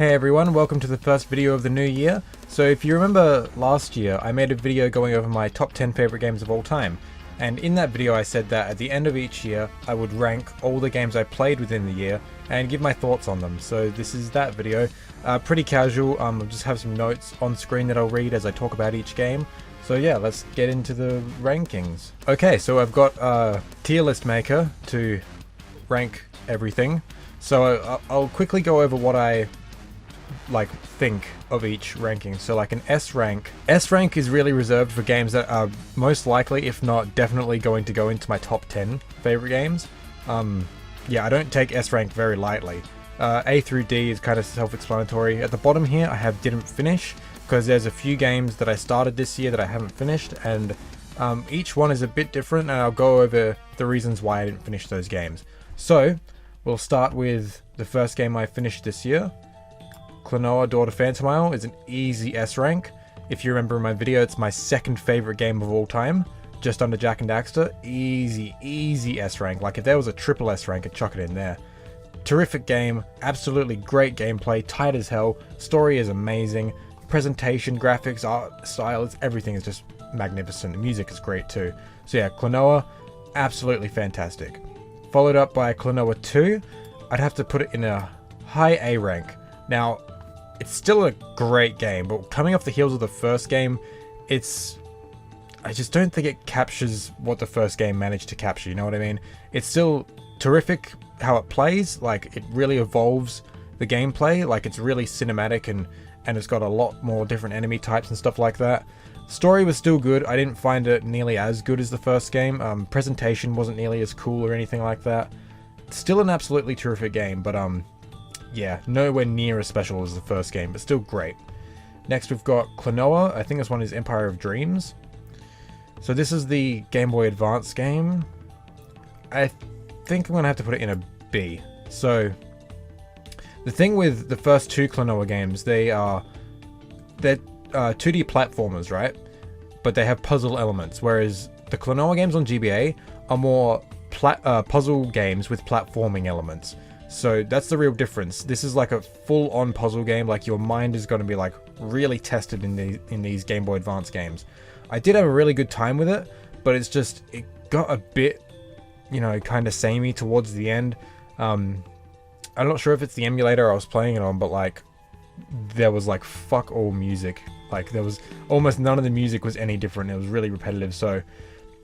Hey everyone, welcome to the first video of the new year. So if you remember last year, I made a video going over my top 10 favorite games of all time. And in that video I said that at the end of each year, I would rank all the games I played within the year and give my thoughts on them. So this is that video. Pretty casual, I'll just have some notes on screen that I'll read as I talk about each game. So yeah, let's get into the rankings. Okay, so I've got a tier list maker to rank everything. So I'll quickly go over what I think of each ranking. So like an S rank is really reserved for games that are most likely, if not definitely, going to go into my top 10 favorite games. Yeah, I don't take S rank very lightly. A through D is kind of self-explanatory. At the bottom here I have didn't finish, because there's a few games that I started this year that I haven't finished, and each one is a bit different, and I'll go over the reasons why I didn't finish those games. So we'll start with the first game I finished this year. Klonoa Daughter Phantom Isle is an easy S rank. If you remember in my video, it's my second favorite game of all time, just under Jak and Daxter. Easy S rank. Like if there was a triple S rank, I'd chuck it in there. Terrific game, absolutely great gameplay, tight as hell, story is amazing, presentation, graphics, art style, everything is just magnificent. The music is great too. So yeah, Klonoa, absolutely fantastic. Followed up by Klonoa 2, I'd have to put it in a high A rank. Now, it's still a great game, but coming off the heels of the first game, I just don't think it captures what the first game managed to capture, you know what I mean? It's still terrific how it plays, like it really evolves the gameplay, like it's really cinematic and it's got a lot more different enemy types and stuff like that. Story was still good, I didn't find it nearly as good as the first game. Presentation wasn't nearly as cool or anything like that. Still an absolutely terrific game, but yeah, nowhere near as special as the first game, but still great. Next we've got Klonoa. I think this one is Empire of Dreams. So this is the Game Boy Advance game. I think I'm going to have to put it in a B. So the thing with the first two Klonoa games, they're 2D platformers, right? But they have puzzle elements, whereas the Klonoa games on GBA are more puzzle games with platforming elements. So that's the real difference. This is like a full-on puzzle game, like your mind is going to be like really tested in these Game Boy Advance games. I did have a really good time with it, but it got a bit, you know, kind of samey towards the end. I'm not sure if it's the emulator I was playing it on, but like there was like fuck all music. Like there was almost none of the music was any different. It was really repetitive. So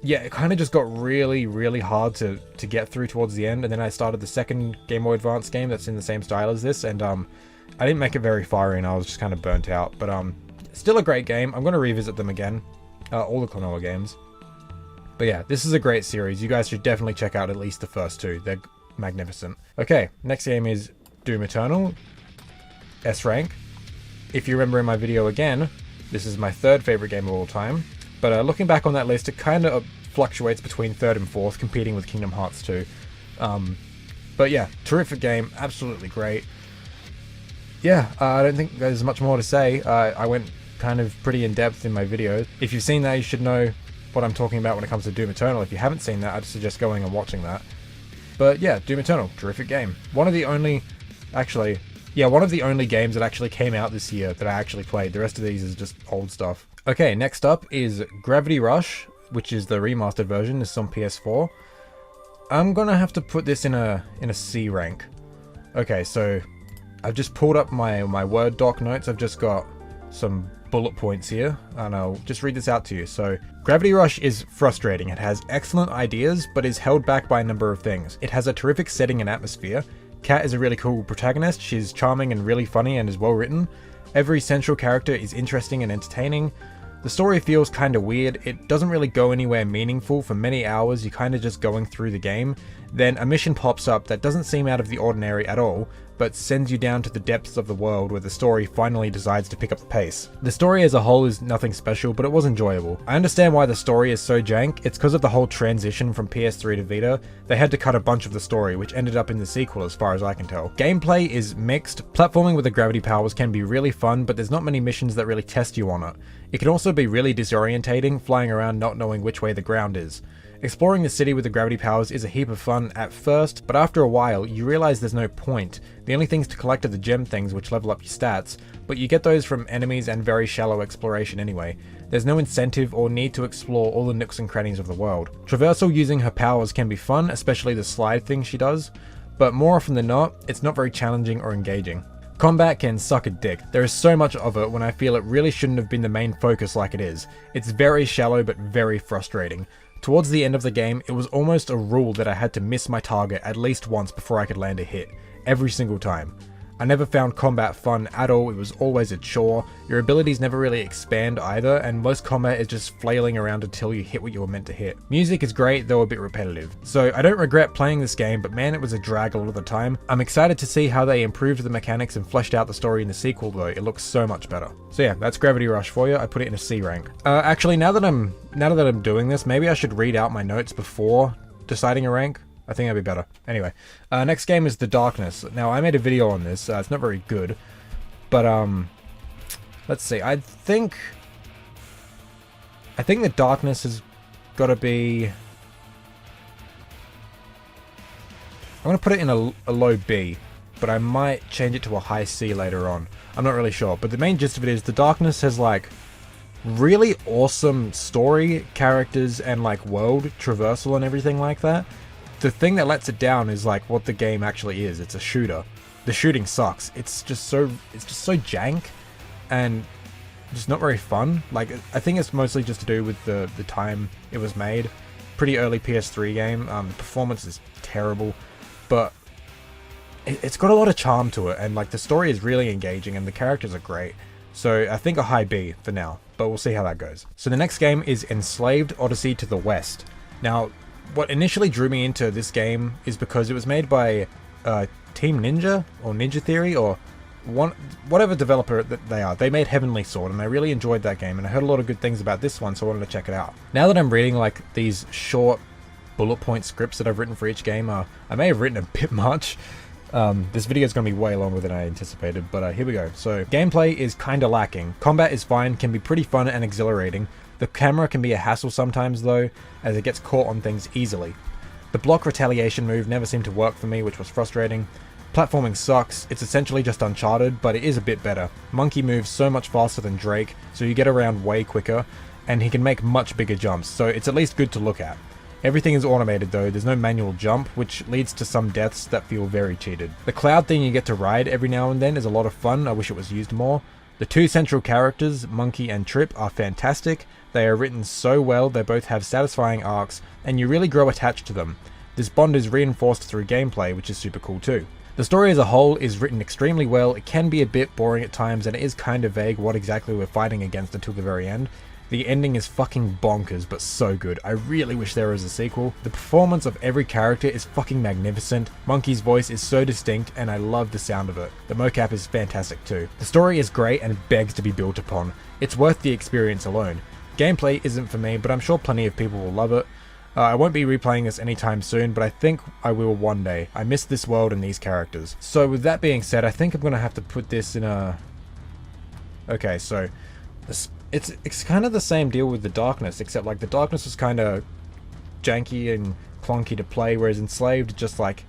yeah, it kind of just got really hard to get through towards the end, and then I started the second Game Boy Advance game that's in the same style as this, and I didn't make it very far in. I was just kind of burnt out, but still a great game. I'm going to revisit them again, all the Klonoa games. But yeah, this is a great series. You guys should definitely check out at least the first two. They're magnificent. Okay, next game is Doom Eternal, S rank. If you remember in my video again, this is my third favorite game of all time. But looking back on that list, it kind of fluctuates between third and fourth, competing with Kingdom Hearts 2. But yeah, terrific game, absolutely great. Yeah, I don't think there's much more to say. I went kind of pretty in-depth in my video. If you've seen that, you should know what I'm talking about when it comes to Doom Eternal. If you haven't seen that, I'd suggest going and watching that. But yeah, Doom Eternal, terrific game. One of the only games that actually came out this year that I actually played. The rest of these is just old stuff. Okay, next up is Gravity Rush, which is the remastered version. This is on PS4. I'm gonna have to put this in a C rank. Okay, so I've just pulled up my Word doc notes. I've just got some bullet points here, and I'll just read this out to you. So, Gravity Rush is frustrating. It has excellent ideas, but is held back by a number of things. It has a terrific setting and atmosphere. Kat is a really cool protagonist. She's charming and really funny and is well written. Every central character is interesting and entertaining. The story feels kinda weird. It doesn't really go anywhere meaningful. For many hours you're kinda just going through the game. Then a mission pops up that doesn't seem out of the ordinary at all, but sends you down to the depths of the world where the story finally decides to pick up the pace. The story as a whole is nothing special, but it was enjoyable. I understand why the story is so jank. It's because of the whole transition from PS3 to Vita. They had to cut a bunch of the story, which ended up in the sequel as far as I can tell. Gameplay is mixed. Platforming with the gravity powers can be really fun, but there's not many missions that really test you on it. It can also be really disorientating, flying around not knowing which way the ground is. Exploring the city with the gravity powers is a heap of fun at first, but after a while you realise there's no point. The only things to collect are the gem things which level up your stats, but you get those from enemies and very shallow exploration anyway. There's no incentive or need to explore all the nooks and crannies of the world. Traversal using her powers can be fun, especially the slide thing she does, but more often than not, it's not very challenging or engaging. Combat can suck a dick. There is so much of it when I feel it really shouldn't have been the main focus like it is. It's very shallow but very frustrating. Towards the end of the game, it was almost a rule that I had to miss my target at least once before I could land a hit. Every single time. I never found combat fun at all, it was always a chore. Your abilities never really expand either, and most combat is just flailing around until you hit what you were meant to hit. Music is great, though a bit repetitive. So I don't regret playing this game, but man, it was a drag a lot of the time. I'm excited to see how they improved the mechanics and fleshed out the story in the sequel though, it looks so much better. So yeah, that's Gravity Rush for you, I put it in a C rank. Actually, now that I'm doing this, maybe I should read out my notes before deciding a rank. I think that'd be better. Anyway, next game is The Darkness. Now, I made a video on this. It's not very good. But, let's see. I think The Darkness has got to be... I'm going to put it in a low B, but I might change it to a high C later on. I'm not really sure. But the main gist of it is The Darkness has, like, really awesome story, characters, and, like, world traversal and everything like that. The thing that lets it down is like what the game actually is. It's a shooter. The shooting sucks. It's just so jank and just not very fun. Like, I think it's mostly just to do with the time it was made. Pretty early PS3 game. The performance is terrible, but it's got a lot of charm to it, and like the story is really engaging and the characters are great. So I think a high B for now, but we'll see how that goes. So the next game is Enslaved: Odyssey to the West. Now, what initially drew me into this game is because it was made by Team Ninja, or Ninja Theory, or whatever developer that they are. They made Heavenly Sword, and I really enjoyed that game, and I heard a lot of good things about this one, so I wanted to check it out. Now that I'm reading like these short bullet point scripts that I've written for each game, I may have written a bit much. This video is going to be way longer than I anticipated, but here we go. So, gameplay is kinda lacking. Combat is fine, can be pretty fun and exhilarating. The camera can be a hassle sometimes though, as it gets caught on things easily. The block retaliation move never seemed to work for me, which was frustrating. Platforming sucks, it's essentially just Uncharted, but it is a bit better. Monkey moves so much faster than Drake, so you get around way quicker, and he can make much bigger jumps, so it's at least good to look at. Everything is automated though, there's no manual jump, which leads to some deaths that feel very cheated. The cloud thing you get to ride every now and then is a lot of fun, I wish it was used more. The two central characters, Monkey and Trip, are fantastic. They are written so well, they both have satisfying arcs, and you really grow attached to them. This bond is reinforced through gameplay, which is super cool too. The story as a whole is written extremely well. It can be a bit boring at times, and it is kinda vague what exactly we're fighting against until the very end. The ending is fucking bonkers, but so good. I really wish there was a sequel. The performance of every character is fucking magnificent. Monkey's voice is so distinct, and I love the sound of it. The mocap is fantastic too. The story is great and begs to be built upon. It's worth the experience alone. Gameplay isn't for me, but I'm sure plenty of people will love it. I won't be replaying this anytime soon, but I think I will one day. I miss this world and these characters. So with that being said, I think I'm gonna have to put this in a... Okay, so... It's kind of the same deal with The Darkness, except like The Darkness was kind of janky and clunky to play, whereas Enslaved just like...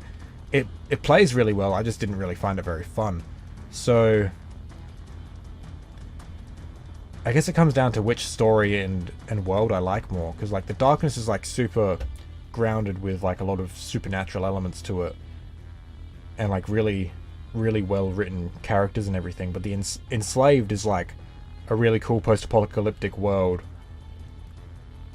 It plays really well, I just didn't really find it very fun. So... I guess it comes down to which story and world I like more, because like The Darkness is like super grounded with like a lot of supernatural elements to it, and like really well written characters and everything, but the Enslaved is like a really cool post-apocalyptic world.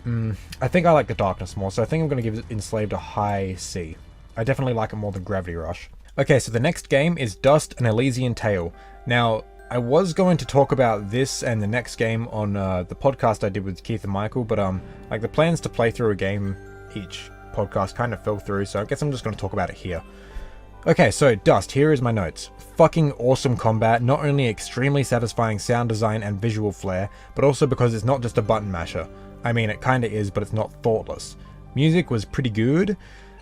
I think I like The Darkness more, so I think I'm going to give Enslaved a high C. I definitely like it more than Gravity Rush. Okay, so the next game is Dust: An Elysian Tale. Now, I was going to talk about this and the next game on the podcast I did with Keith and Michael, but like the plans to play through a game each podcast kind of fell through, so I guess I'm just going to talk about it here. Okay, so Dust, here is my notes. Fucking awesome combat, not only extremely satisfying sound design and visual flair, but also because it's not just a button masher. I mean, it kinda is, but it's not thoughtless. Music was pretty good.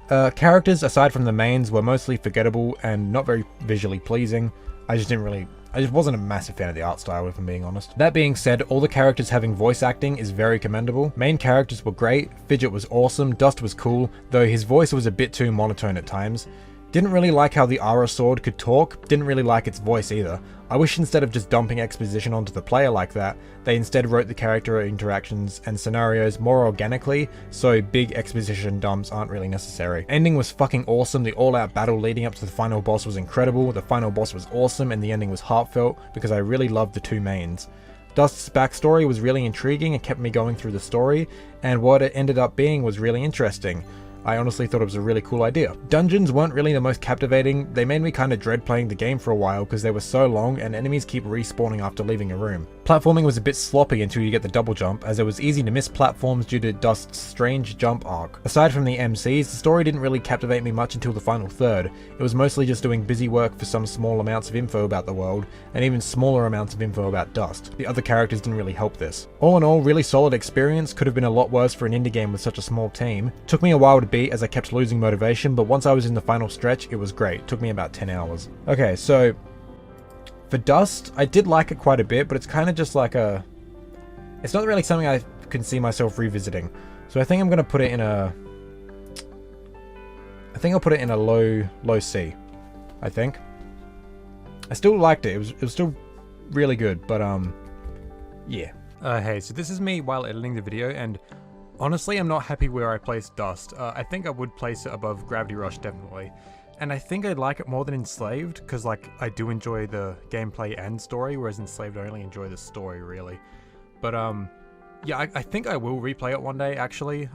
Characters, aside from the mains, were mostly forgettable and not very visually pleasing. I just didn't really I just wasn't a massive fan of the art style, if I'm being honest. That being said, all the characters having voice acting is very commendable. Main characters were great, Fidget was awesome, Dust was cool, though his voice was a bit too monotone at times. Didn't really like how the Aura sword could talk, didn't really like its voice either. I wish instead of just dumping exposition onto the player like that, they instead wrote the character interactions and scenarios more organically, so big exposition dumps aren't really necessary. Ending was fucking awesome, the all-out battle leading up to the final boss was incredible, the final boss was awesome, and the ending was heartfelt because I really loved the two mains. Dust's backstory was really intriguing and kept me going through the story, and what it ended up being was really interesting. I honestly thought it was a really cool idea. Dungeons weren't really the most captivating, they made me kinda dread playing the game for a while because they were so long and enemies keep respawning after leaving a room. Platforming was a bit sloppy until you get the double jump, as it was easy to miss platforms due to Dust's strange jump arc. Aside from the MCs, the story didn't really captivate me much until the final third. It was mostly just doing busy work for some small amounts of info about the world, and even smaller amounts of info about Dust. The other characters didn't really help this. All in all, really solid experience, could have been a lot worse for an indie game with such a small team. Took me a while to beat as I kept losing motivation, but once I was in the final stretch, it was great. Took me about 10 hours. Okay, so for Dust, I did like it quite a bit, but it's kind of just like a... It's not really something I can see myself revisiting. So I think I'm going to put it in a... I think I'll put it in a low C, I think. I still liked it. It was still really good, but yeah. Hey, so this is me while editing the video, and honestly, I'm not happy where I placed Dust. I think I would place it above Gravity Rush, definitely. And I think I'd like it more than Enslaved, because like, I do enjoy the gameplay and story, whereas Enslaved I only enjoy the story, really. But yeah, I think I will replay it one day, actually.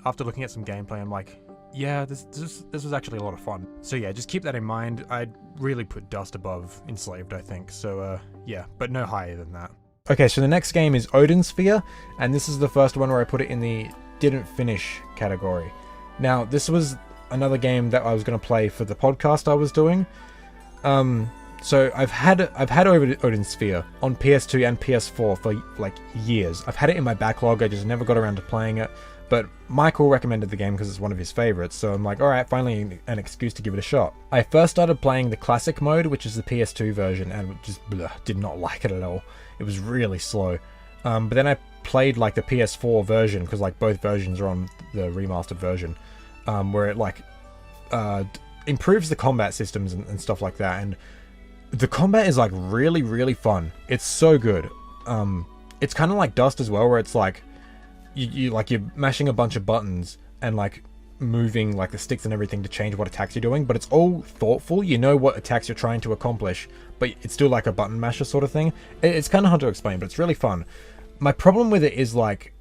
After looking at some gameplay, I'm like, yeah, this was actually a lot of fun. So yeah, just keep that in mind. I'd really put Dust above Enslaved, I think. So yeah, but no higher than that. Okay, so the next game is Odin Sphere, and this is the first one where I put it in the didn't finish category. Now, this was another game that I was going to play for the podcast I was doing. So I've had Odin Sphere on PS2 and PS4 for like years. I've had it in my backlog, I just never got around to playing it. But Michael recommended the game because it's one of his favorites, so I'm like, alright, finally an excuse to give it a shot. I first started playing the classic mode, which is the PS2 version, and just did not like it at all. It was really slow. But then I played like the PS4 version, because like both versions are on the remastered version, where it like improves the combat systems and stuff like that, and the combat is like really, really fun. It's so good. It's kind of like Dust as well, where it's like you're mashing a bunch of buttons and like moving like the sticks and everything to change what attacks you're doing, but it's all thoughtful. You know what attacks you're trying to accomplish, but it's still like a button masher sort of thing. It's kind of hard to explain, but it's really fun. My problem with it is like,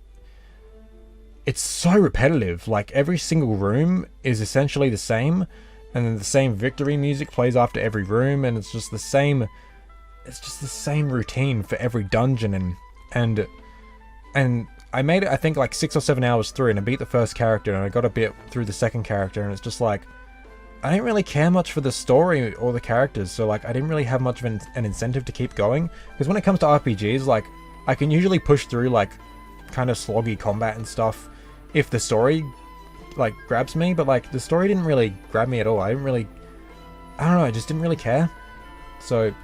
it's so repetitive. Like every single room is essentially the same, and then the same victory music plays after every room, and it's just the same routine for every dungeon, and I made it, I think, like 6 or 7 hours through, and I beat the first character, and I got a bit through the second character, and it's just like, I didn't really care much for the story or the characters, so like, I didn't really have much of an incentive to keep going, because when it comes to RPGs, like, I can usually push through, like, kind of sloggy combat and stuff, if the story, like, grabs me, but, like, the story didn't really grab me at all. I don't know, I just didn't really care. So,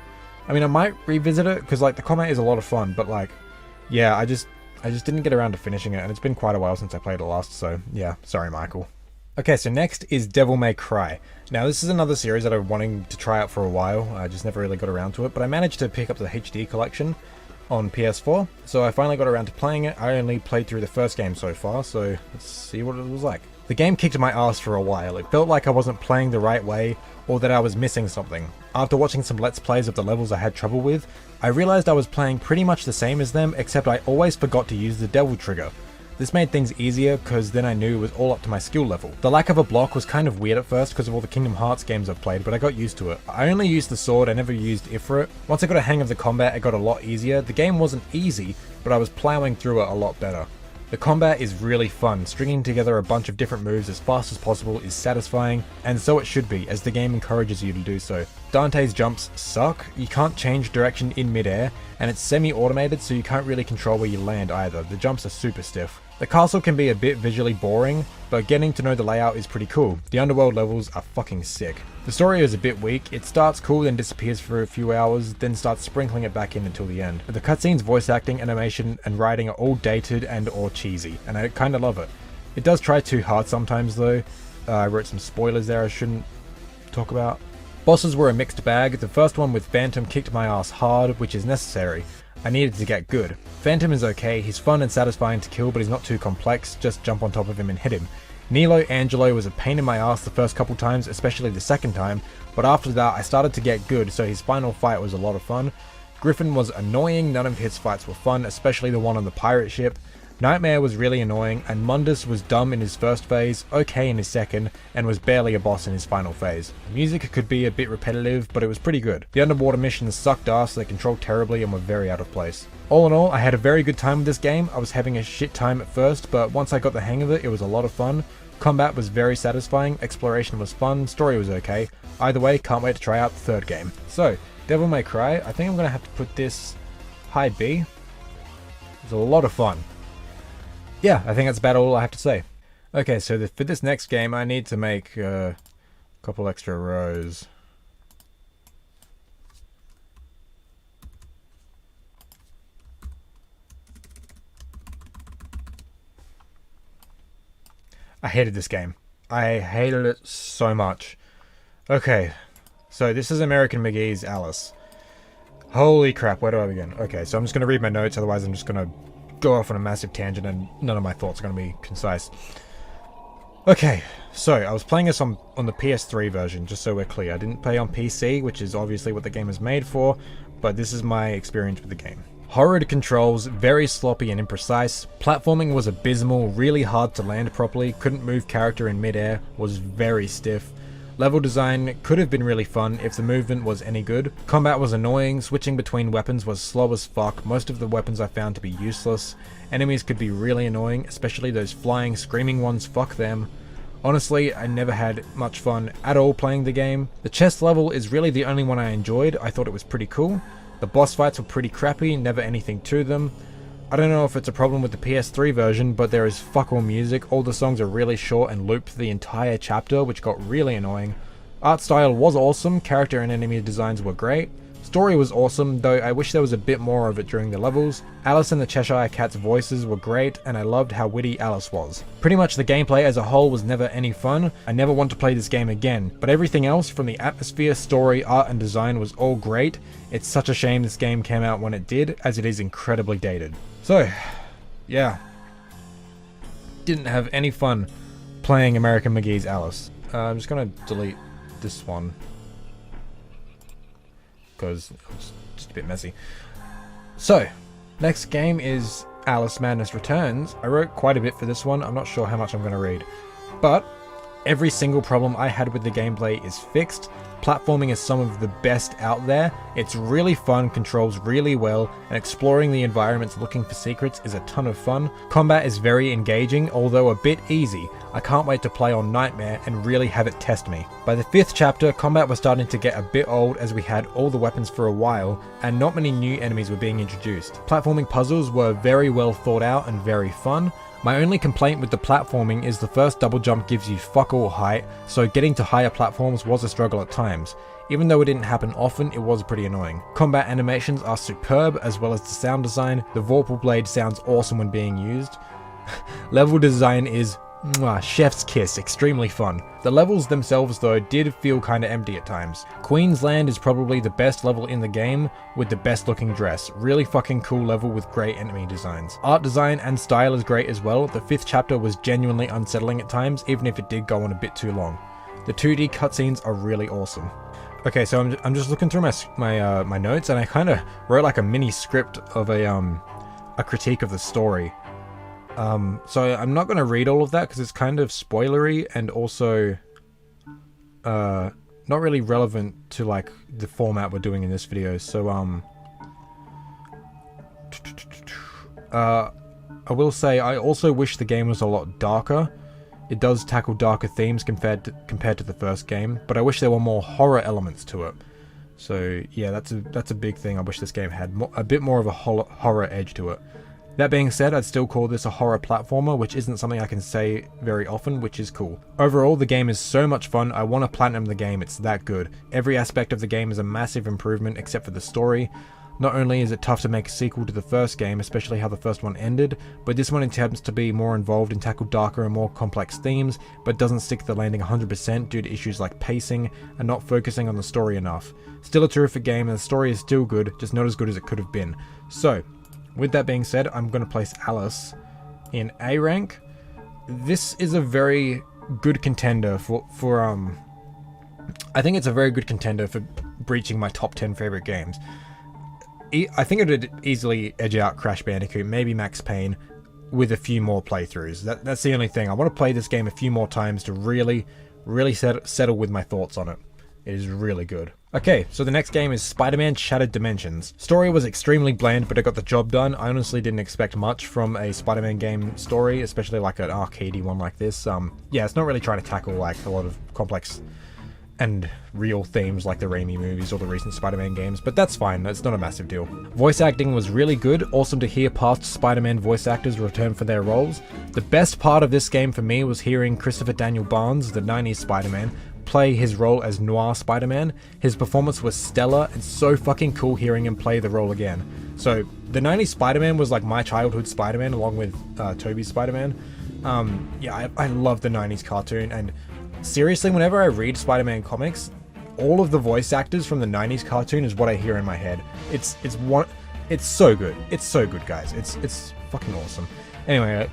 I mean, I might revisit it, because, like, the combat is a lot of fun, but, like, yeah, I just didn't get around to finishing it, and it's been quite a while since I played it last, so yeah, sorry Michael. Okay, so next is Devil May Cry. Now this is another series that I've been wanting to try out for a while, I just never really got around to it, but I managed to pick up the HD collection on PS4, so I finally got around to playing it. I only played through the first game so far, so let's see what it was like. The game kicked my ass for a while. It felt like I wasn't playing the right way, or that I was missing something. After watching some Let's Plays of the levels I had trouble with, I realized I was playing pretty much the same as them, except I always forgot to use the devil trigger. This made things easier, because then I knew it was all up to my skill level. The lack of a block was kind of weird at first because of all the Kingdom Hearts games I've played, but I got used to it. I only used the sword, I never used Ifrit. Once I got a hang of the combat, it got a lot easier. The game wasn't easy, but I was plowing through it a lot better. The combat is really fun. Stringing together a bunch of different moves as fast as possible is satisfying, and so it should be, as the game encourages you to do so. Dante's jumps suck, you can't change direction in midair, and it's semi-automated so you can't really control where you land either. The jumps are super stiff. The castle can be a bit visually boring, but getting to know the layout is pretty cool. The underworld levels are fucking sick. The story is a bit weak. It starts cool, then disappears for a few hours, then starts sprinkling it back in until the end. The cutscenes, voice acting, animation, and writing are all dated and or cheesy, and I kinda love it. It does try too hard sometimes though. I wrote some spoilers there I shouldn't talk about. Bosses were a mixed bag. The first one with Phantom kicked my ass hard, which is necessary. I needed to get good. Phantom is okay, he's fun and satisfying to kill, but he's not too complex, just jump on top of him and hit him. Nilo Angelo was a pain in my ass the first couple times, especially the second time, but after that I started to get good, so his final fight was a lot of fun. Griffin was annoying, none of his fights were fun, especially the one on the pirate ship. Nightmare was really annoying, and Mundus was dumb in his first phase, okay in his second, and was barely a boss in his final phase. The music could be a bit repetitive, but it was pretty good. The underwater missions sucked ass, they controlled terribly and were very out of place. All in all, I had a very good time with this game. I was having a shit time at first, but once I got the hang of it, it was a lot of fun. Combat was very satisfying, exploration was fun, story was okay. Either way, can't wait to try out the third game. So, Devil May Cry, I think I'm going to have to put this high B. It was a lot of fun. Yeah, I think that's about all I have to say. Okay, so for this next game, I need to make a couple extra rows. I hated this game. I hated it so much. Okay, so this is American McGee's Alice. Holy crap, where do I begin? Okay, so I'm just going to read my notes, otherwise I'm just going to go off on a massive tangent and none of my thoughts are going to be concise. Okay, so I was playing this on the PS3 version, just so we're clear. I didn't play on PC, which is obviously what the game is made for, but this is my experience with the game. Horrid controls, very sloppy and imprecise. Platforming was abysmal, really hard to land properly, couldn't move character in midair, was very stiff. Level design could have been really fun if the movement was any good. Combat was annoying, switching between weapons was slow as fuck, most of the weapons I found to be useless. Enemies could be really annoying, especially those flying, screaming ones, fuck them. Honestly, I never had much fun at all playing the game. The chest level is really the only one I enjoyed, I thought it was pretty cool. The boss fights were pretty crappy, never anything to them. I don't know if it's a problem with the PS3 version, but there is fuck all music, all the songs are really short and loop the entire chapter, which got really annoying. Art style was awesome, character and enemy designs were great. Story was awesome, though I wish there was a bit more of it during the levels. Alice and the Cheshire Cat's voices were great, and I loved how witty Alice was. Pretty much the gameplay as a whole was never any fun. I never want to play this game again, but everything else from the atmosphere, story, art and design was all great. It's such a shame this game came out when it did, as it is incredibly dated. So, yeah. Didn't have any fun playing American McGee's Alice. I'm just gonna delete this one, because it's just a bit messy. So, next game is Alice Madness Returns. I wrote quite a bit for this one, I'm not sure how much I'm going to read. But, every single problem I had with the gameplay is fixed. Platforming is some of the best out there. It's really fun, controls really well, and exploring the environments looking for secrets is a ton of fun. Combat is very engaging, although a bit easy. I can't wait to play on Nightmare and really have it test me. By the 5th chapter, combat was starting to get a bit old as we had all the weapons for a while, and not many new enemies were being introduced. Platforming puzzles were very well thought out and very fun. My only complaint with the platforming is the first double jump gives you fuck all height, so getting to higher platforms was a struggle at times. Even though it didn't happen often, it was pretty annoying. Combat animations are superb, as well as the sound design. The Vorpal Blade sounds awesome when being used. Level design is chef's kiss, extremely fun. The levels themselves though did feel kinda empty at times. Queensland is probably the best level in the game with the best looking dress. Really fucking cool level with great enemy designs. Art design and style is great as well. The 5th chapter was genuinely unsettling at times, even if it did go on a bit too long. The 2D cutscenes are really awesome. Okay, so I'm just looking through my notes, and I kinda wrote like a mini script of a critique of the story. So I'm not going to read all of that because it's kind of spoilery and also not really relevant to like the format we're doing in this video. So I will say I also wish the game was a lot darker. It does tackle darker themes compared to the first game, but I wish there were more horror elements to it. So yeah, that's a big thing. I wish this game had a bit more of a horror edge to it. That being said, I'd still call this a horror platformer, which isn't something I can say very often, which is cool. Overall, the game is so much fun. I want to platinum the game, it's that good. Every aspect of the game is a massive improvement except for the story. Not only is it tough to make a sequel to the first game, especially how the first one ended, but this one attempts to be more involved and tackle darker and more complex themes, but doesn't stick to the landing 100% due to issues like pacing and not focusing on the story enough. Still a terrific game, and the story is still good, just not as good as it could have been. So, with that being said, I'm going to place Alice in A rank. This is a very good contender for I think it's a very good contender for breaching my top 10 favorite games. I think it would easily edge out Crash Bandicoot, maybe Max Payne, with a few more playthroughs. That's the only thing. I want to play this game a few more times to really settle with my thoughts on it. It is really good. Okay, so the next game is Spider-Man Shattered Dimensions. Story was extremely bland, but it got the job done. I honestly didn't expect much from a Spider-Man game story, especially like an arcadey one like this. Yeah, it's not really trying to tackle like a lot of complex and real themes like the Raimi movies or the recent Spider-Man games, but that's fine, that's not a massive deal. Voice acting was really good, awesome to hear past Spider-Man voice actors return for their roles. The best part of this game for me was hearing Christopher Daniel Barnes, the 90s Spider-Man, play his role as Noir Spider-Man. His performance was stellar, and so fucking cool hearing him play the role again. So, the 90s Spider-Man was like my childhood Spider-Man along with Tobey's Spider-Man. Yeah, I love the 90s cartoon, and seriously, whenever I read Spider-Man comics, all of the voice actors from the 90s cartoon is what I hear in my head. It's so good. It's so good, guys. It's fucking awesome. Anyway,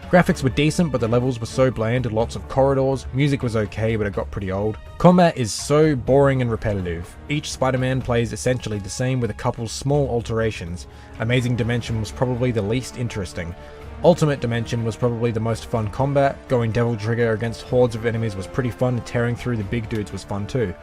graphics were decent, but the levels were so bland, lots of corridors. Music was okay, but it got pretty old. Combat is so boring and repetitive. Each Spider-Man plays essentially the same with a couple small alterations. Amazing Dimension was probably the least interesting. Ultimate Dimension was probably the most fun combat. Going Devil Trigger against hordes of enemies was pretty fun, and tearing through the big dudes was fun too.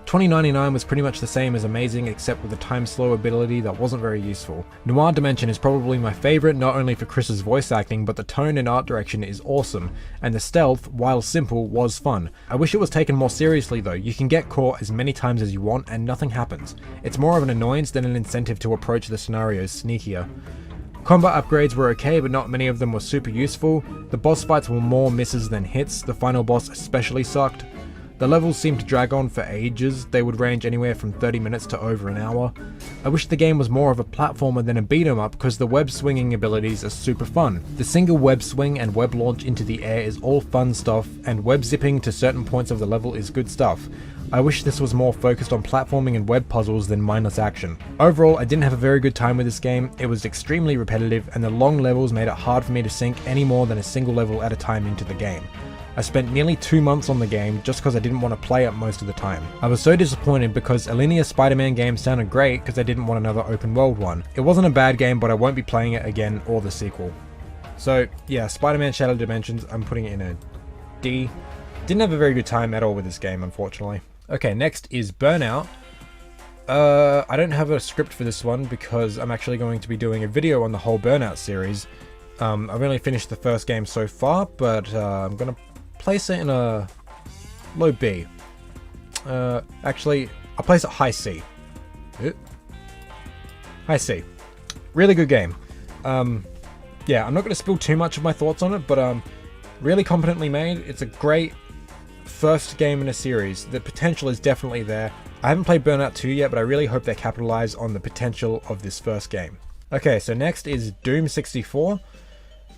2099 was pretty much the same as Amazing, except with a time slow ability that wasn't very useful. Noir Dimension is probably my favourite, not only for Chris's voice acting, but the tone and art direction is awesome, and the stealth, while simple, was fun. I wish it was taken more seriously though. You can get caught as many times as you want and nothing happens. It's more of an annoyance than an incentive to approach the scenarios sneakier. Combat upgrades were okay, but not many of them were super useful. The boss fights were more misses than hits, the final boss especially sucked. The levels seemed to drag on for ages, they would range anywhere from 30 minutes to over an hour. I wish the game was more of a platformer than a beat 'em up, because the web swinging abilities are super fun. The single web swing and web launch into the air is all fun stuff, and web zipping to certain points of the level is good stuff. I wish this was more focused on platforming and web puzzles than mindless action. Overall, I didn't have a very good time with this game. It was extremely repetitive, and the long levels made it hard for me to sink any more than a single level at a time into the game. I spent nearly 2 months on the game just because I didn't want to play it most of the time. I was so disappointed because a linear Spider-Man game sounded great because I didn't want another open world one. It wasn't a bad game, but I won't be playing it again or the sequel. So yeah, Spider-Man Shattered Dimensions, I'm putting it in a D. Didn't have a very good time at all with this game, unfortunately. Okay, next is Burnout. I don't have a script for this one because I'm actually going to be doing a video on the whole Burnout series. I've only finished the first game so far, but I'm gonna place it in a low B. Actually, I'll place it high C. High C. Really good game. Yeah, I'm not going to spill too much of my thoughts on it, but really competently made. It's a great first game in a series. The potential is definitely there. I haven't played Burnout 2 yet, but I really hope they capitalize on the potential of this first game. Okay, so next is Doom 64.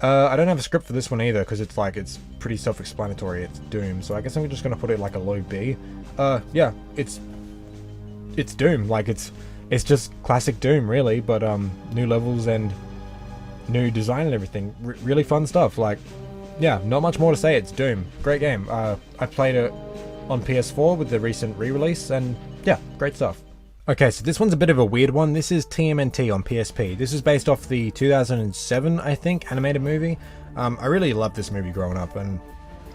I don't have a script for this one either, because it's pretty self-explanatory. It's Doom, so I guess I'm just going to put it like a low B. Yeah, it's Doom. Like, it's just classic Doom, really, but new levels and new design and everything. Really fun stuff. Like, yeah, not much more to say. It's Doom. Great game. I played it on PS4 with the recent re-release, and yeah, great stuff. Okay, so this one's a bit of a weird one. This is TMNT on PSP. This is based off the 2007, I think, animated movie. I really loved this movie growing up, and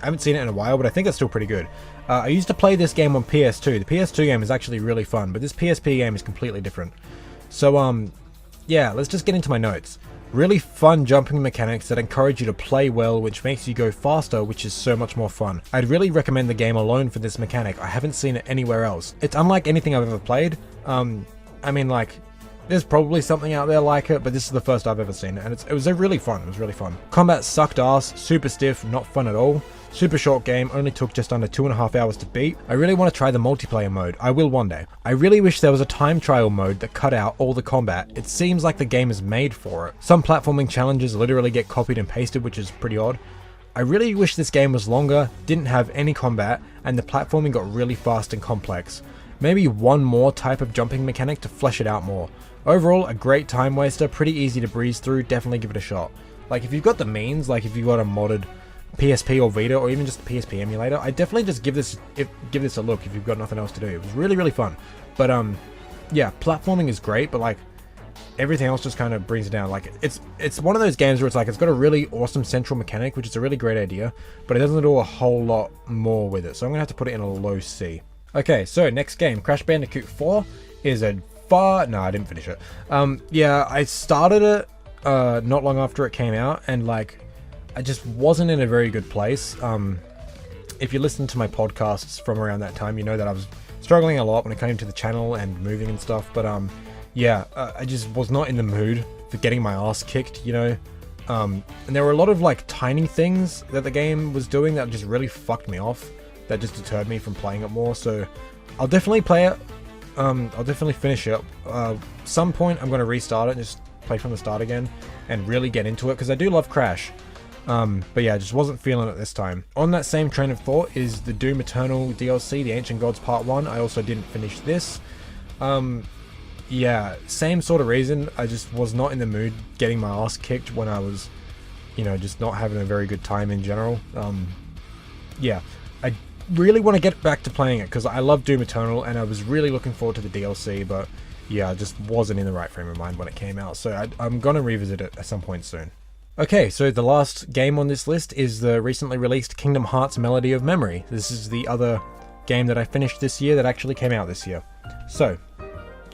I haven't seen it in a while, but I think it's still pretty good. I used to play this game on PS2. The PS2 game is actually really fun, but this PSP game is completely different. So, yeah, let's just get into my notes. Really fun jumping mechanics that encourage you to play well, which makes you go faster, which is so much more fun. I'd really recommend the game alone for this mechanic. I haven't seen it anywhere else. It's unlike anything I've ever played. I mean, like, there's probably something out there like it, but this is the first I've ever seen it, and it was really fun. It was really fun. Combat sucked ass, super stiff, not fun at all. Super short game, only took just under 2.5 hours to beat. I really want to try the multiplayer mode. I will one day. I really wish there was a time trial mode that cut out all the combat. It seems like the game is made for it. Some platforming challenges literally get copied and pasted, which is pretty odd. I really wish this game was longer, didn't have any combat, and the platforming got really fast and complex. Maybe one more type of jumping mechanic to flesh it out more. Overall, a great time waster, pretty easy to breeze through, definitely give it a shot. Like, if you've got the means, like if you've got a modded PSP or Vita, or even just a PSP emulator, I definitely just give this a look if you've got nothing else to do. It was really, really fun. But yeah, platforming is great, but like everything else just kind of brings it down. Like it's one of those games where it's like it's got a really awesome central mechanic, which is a really great idea, but it doesn't do a whole lot more with it. So I'm gonna have to put it in a low C. Okay, so next game, Crash Bandicoot 4 is a no, I didn't finish it. Yeah, I started it not long after it came out, and like I just wasn't in a very good place. If you listen to my podcasts from around that time, you know that I was struggling a lot when it came to the channel and moving and stuff. But yeah, I just was not in the mood for getting my ass kicked, you know. And there were a lot of like tiny things that the game was doing that just really fucked me off. That just deterred me from playing it more. So I'll definitely play it. I'll definitely finish it. Some point I'm going to restart it and just play from the start again and really get into it, because I do love Crash. But yeah, I just wasn't feeling it this time. On that same train of thought is the Doom Eternal DLC, the Ancient Gods Part 1. I also didn't finish this. Yeah, same sort of reason. I just was not in the mood getting my ass kicked when I was, you know, just not having a very good time in general. Yeah, I really want to get back to playing it because I love Doom Eternal and I was really looking forward to the DLC, but yeah, I just wasn't in the right frame of mind when it came out. So I'm going to revisit it at some point soon. Okay, so the last game on this list is the recently released Kingdom Hearts Melody of Memory. This is the other game that I finished this year that actually came out this year. So,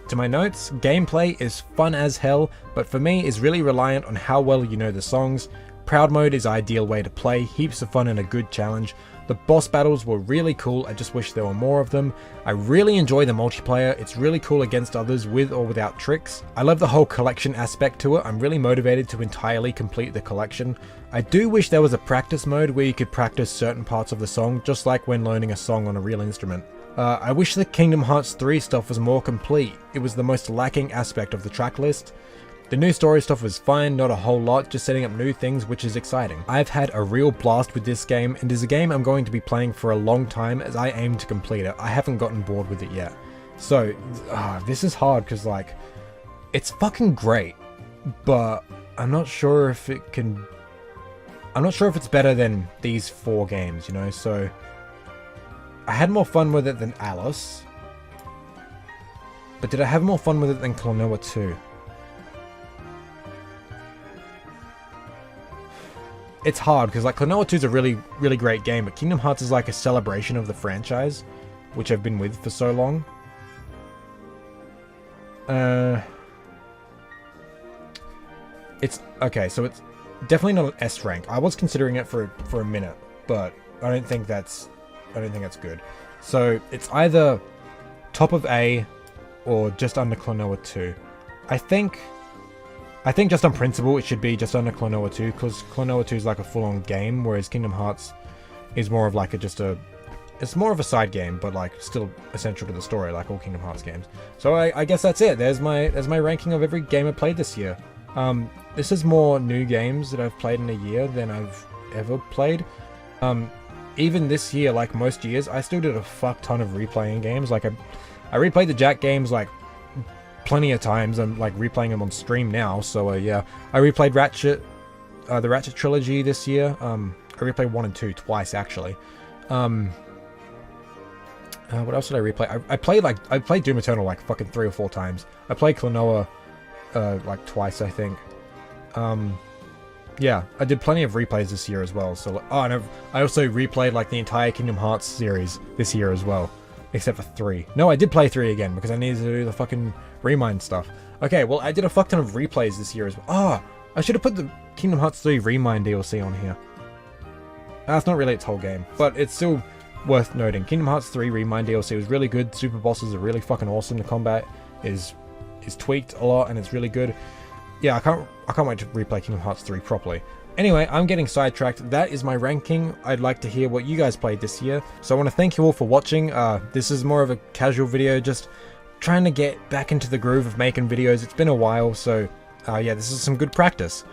to my notes, gameplay is fun as hell, but for me is really reliant on how well you know the songs. Proud mode is ideal way to play, heaps of fun and a good challenge. The boss battles were really cool, I just wish there were more of them. I really enjoy the multiplayer, it's really cool against others with or without tricks. I love the whole collection aspect to it, I'm really motivated to entirely complete the collection. I do wish there was a practice mode where you could practice certain parts of the song, just like when learning a song on a real instrument. I wish the Kingdom Hearts 3 stuff was more complete, it was the most lacking aspect of the track list. The new story stuff was fine, not a whole lot, just setting up new things, which is exciting. I've had a real blast with this game, and is a game I'm going to be playing for a long time as I aim to complete it. I haven't gotten bored with it yet. So, this is hard because, like, it's fucking great, but I'm not sure if it can... I'm not sure if it's better than these 4 games, you know, so... I had more fun with it than Alice, but did I have more fun with it than Klonoa 2? It's hard, because like Klonoa 2 is a really, really great game, but Kingdom Hearts is like a celebration of the franchise, which I've been with for so long. It's, okay, so it's definitely not an S rank. I was considering it for a minute, but I don't think that's good. So it's either top of A or just under Klonoa 2. I think just on principle it should be just under Klonoa 2, because Klonoa 2 is like a full-on game, whereas Kingdom Hearts is more of like it's more of a side game, but like still essential to the story, like all Kingdom Hearts games. So I guess that's it. There's my ranking of every game I played this year. This is more new games that I've played in a year than I've ever played. Even this year, like most years, I still did a fuck ton of replaying games. Like I replayed the Jack games like plenty of times. I'm like replaying them on stream now, so yeah. I replayed Ratchet, the Ratchet trilogy this year. I replayed 1 and 2 twice actually. What else did I replay? I played Doom Eternal like fucking 3 or 4 times. I played Klonoa like twice, I think. Yeah, I did plenty of replays this year as well. So and I also replayed like the entire Kingdom Hearts series this year as well. Except for 3. No, I did play 3 again because I needed to do the fucking Remind stuff. Okay, well, I did a fuck ton of replays this year as well. I should have put the Kingdom Hearts 3 Remind DLC on here. That's not really its whole game, but it's still worth noting. Kingdom Hearts 3 Remind DLC was really good. Super bosses are really fucking awesome. The combat is is tweaked a lot and it's really good. Yeah, I can't wait to replay Kingdom Hearts 3 properly. Anyway, I'm getting sidetracked. That is my ranking. I'd like to hear what you guys played this year. So I want to thank you all for watching. This is more of a casual video, just trying to get back into the groove of making videos. It's been a while, so yeah, this is some good practice.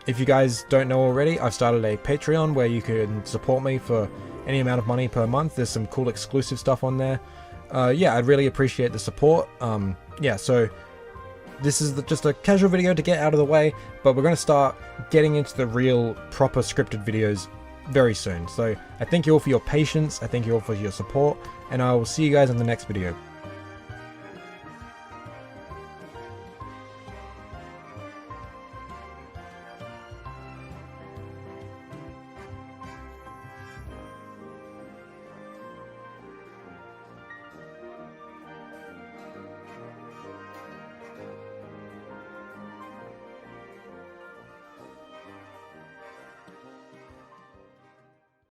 If you guys don't know already, I've started a Patreon where you can support me for any amount of money per month. There's some cool exclusive stuff on there. Yeah, I'd really appreciate the support. Yeah, so this is just a casual video to get out of the way, but we're going to start getting into the real proper scripted videos very soon. So I thank you all for your patience, I thank you all for your support, and I will see you guys in the next video.